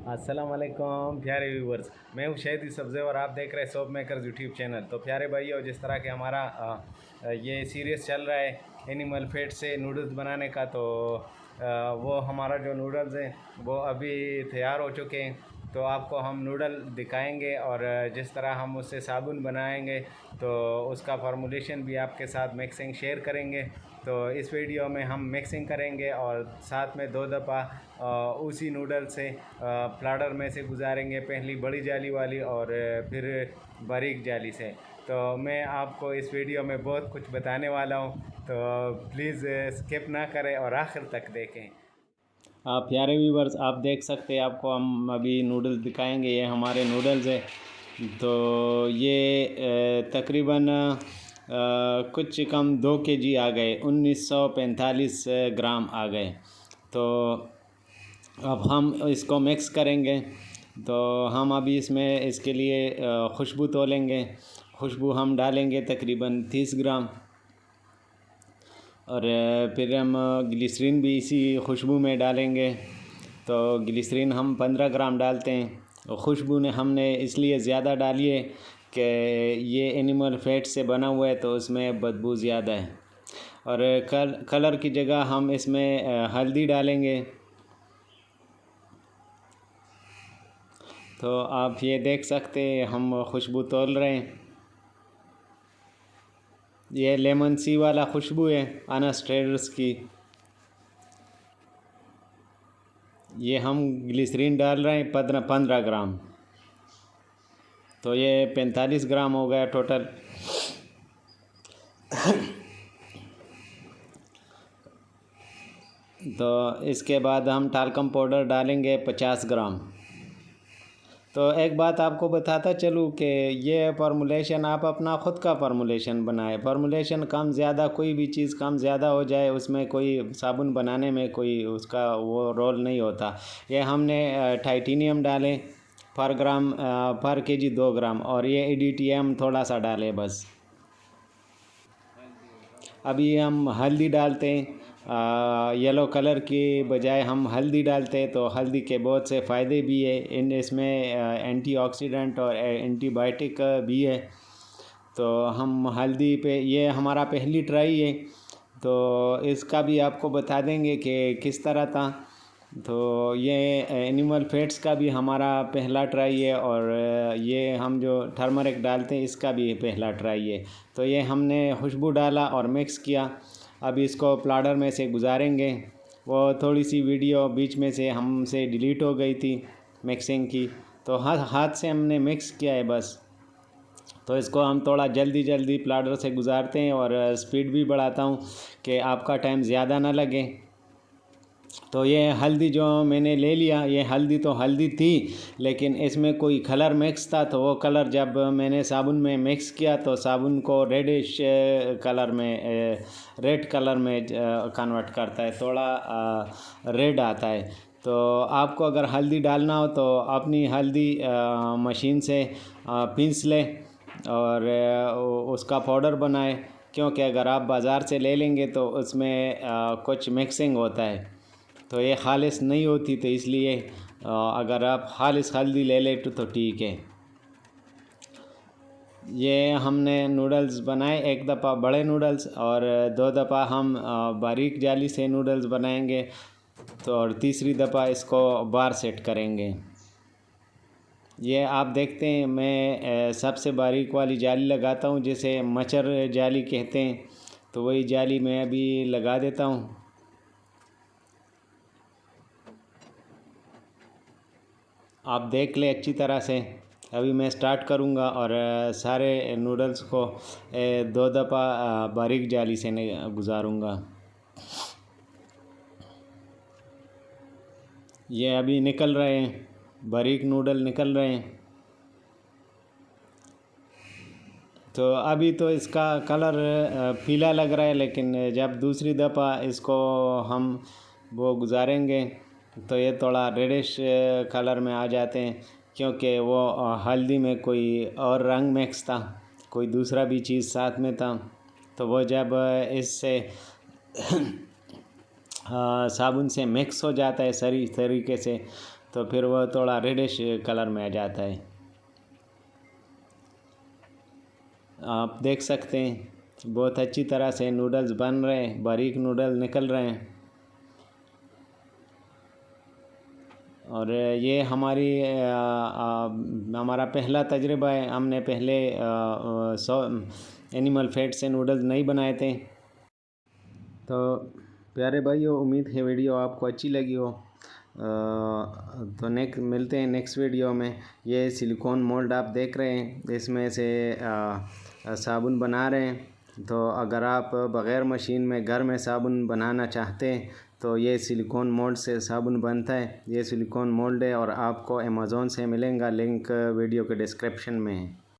अस्सलाम वालेकुम प्यारे व्यूवर्स। मैं हूँ शहीद सब्ज़े और आप देख रहे हैं सोप मेकर्स यूट्यूब चैनल। तो प्यारे भाइयों, जिस तरह के हमारा ये सीरीज़ चल रहा है एनिमल फैट से नूडल्स बनाने का, तो वो हमारा जो नूडल्स हैं वो अभी तैयार हो चुके हैं। तो आपको हम नूडल दिखाएंगे और जिस तरह हम उससे साबुन बनाएंगे तो उसका फार्मूलेशन भी आपके साथ मिक्सिंग शेयर करेंगे। तो इस वीडियो में हम मिक्सिंग करेंगे और साथ में 2 दफ़ा उसी नूडल से प्लाडर में से गुजारेंगे, पहली बड़ी जाली वाली और फिर बारीक जाली से। तो मैं आपको इस वीडियो में बहुत कुछ बताने वाला हूँ, तो प्लीज़ स्किप ना करें और आखिर तक देखें। आप प्यारे व्यूवर्स, आप देख सकते हैं, आपको हम अभी नूडल्स दिखाएंगे। ये हमारे नूडल्स है। तो ये तकरीबन कुछ कम 2 kg आ गए, 1945 ग्राम आ गए। तो अब हम इसको मिक्स करेंगे। तो हम अभी इसमें इसके लिए खुशबू तोलेंगे। खुशबू हम डालेंगे तकरीबन 30 ग्राम और फिर हम ग्लिसरीन भी इसी खुशबू में डालेंगे। तो ग्लिसरीन हम 15 ग्राम डालते हैं। और खुशबू ने हमने इसलिए ज़्यादा डाली है कि ये एनिमल फैट से बना हुआ है, तो उसमें बदबू ज़्यादा है। और कलर की जगह हम इसमें हल्दी डालेंगे। तो आप ये देख सकते हैं, हम खुशबू तोल रहे हैं। ये लेमन सी वाला खुशबू है अनस ट्रेडर्स की। ये हम ग्लिसरीन डाल रहे हैं 15 ग्राम। तो ये 45 ग्राम हो गया टोटल। तो इसके बाद हम टाल्कम पाउडर डालेंगे 50 ग्राम। तो एक बात आपको बताता चलूँ कि ये फार्मूलेशन आप अपना ख़ुद का फार्मूलेशन बनाए। फार्मूलेशन कम ज़्यादा, कोई भी चीज़ कम ज़्यादा हो जाए उसमें कोई साबुन बनाने में कोई उसका वो रोल नहीं होता। ये हमने टाइटेनियम डालें पर ग्राम, पर केजी 2 ग्राम, और ये EDTA थोड़ा सा डालें बस। अभी हम हल्दी डालते हैं। येलो कलर के बजाय हम हल्दी डालते हैं, तो हल्दी के बहुत से फ़ायदे भी है। इसमें एंटीऑक्सीडेंट और एंटीबायोटिक भी है। तो हम हल्दी पे, ये हमारा पहली ट्राई है, तो इसका भी आपको बता देंगे कि किस तरह था। तो ये एनिमल फैट्स का भी हमारा पहला ट्राई है, और ये हम जो टर्मरिक डालते हैं इसका भी पहला ट्राई है। तो ये हमने खुशबू डाला और मिक्स किया। अब इसको प्लाडर में से गुजारेंगे। वो थोड़ी सी वीडियो बीच में से हमसे डिलीट हो गई थी मिक्सिंग की, तो हाथ से हमने मिक्स किया है बस। तो इसको हम थोड़ा जल्दी जल्दी प्लाडर से गुजारते हैं, और स्पीड भी बढ़ाता हूँ कि आपका टाइम ज़्यादा ना लगे। तो ये हल्दी जो मैंने ले लिया, ये हल्दी तो हल्दी थी, लेकिन इसमें कोई कलर मिक्स था। तो वो कलर जब मैंने साबुन में मिक्स किया तो साबुन को रेडिश कलर में, रेड कलर में कन्वर्ट करता है, थोड़ा रेड आता है। तो आपको अगर हल्दी डालना हो तो अपनी हल्दी मशीन से पीस लें और उसका पाउडर बनाए। क्योंकि अगर आप बाज़ार से ले लेंगे तो उसमें कुछ मिक्सिंग होता है, तो ये खालिस नहीं होती। तो इसलिए अगर आप खालिस हल्दी ले लें तो ठीक है। ये हमने नूडल्स बनाए, एक दफ़ा बड़े नूडल्स और 2 दफ़ा हम बारीक जाली से नूडल्स बनाएंगे। तो और तीसरी दफ़ा इसको बार सेट करेंगे। ये आप देखते हैं, मैं सबसे बारीक वाली जाली लगाता हूँ, जिसे मच्छर जाली कहते हैं। तो वही जाली मैं अभी लगा देता हूँ। आप देख लें अच्छी तरह से। अभी मैं स्टार्ट करूँगा और सारे नूडल्स को 2 दफ़ा बारीक जाली से गुजारूँगा। ये अभी निकल रहे हैं, बारीक नूडल निकल रहे हैं। तो अभी तो इसका कलर पीला लग रहा है, लेकिन जब दूसरी दफ़ा इसको हम वो गुजारेंगे तो ये थोड़ा रेडिश कलर में आ जाते हैं। क्योंकि वो हल्दी में कोई और रंग मिक्स था, कोई दूसरा भी चीज़ साथ में था। तो वो जब इससे साबुन से मिक्स हो जाता है सही तरीके से, तो फिर वह थोड़ा रेडिश कलर में आ जाता है। आप देख सकते हैं बहुत अच्छी तरह से नूडल्स बन रहे हैं, बारीक नूडल निकल रहे हैं। और ये हमारा पहला तजुर्बा है। हमने पहले एनिमल फैट से नूडल्स नहीं बनाए थे। तो प्यारे भाइयों, उम्मीद है वीडियो आपको अच्छी लगी हो। तो मिलते हैं नेक्स्ट वीडियो में। ये सिलिकॉन मोल्ड आप देख रहे हैं, इसमें से साबुन बना रहे हैं। तो अगर आप बग़ैर मशीन में घर में साबुन बनाना चाहते हैं तो ये सिलिकॉन मोल्ड से साबुन बनता है। ये सिलिकॉन मोल्ड है और आपको अमेज़ॉन से मिलेगा, लिंक वीडियो के डिस्क्रिप्शन में है।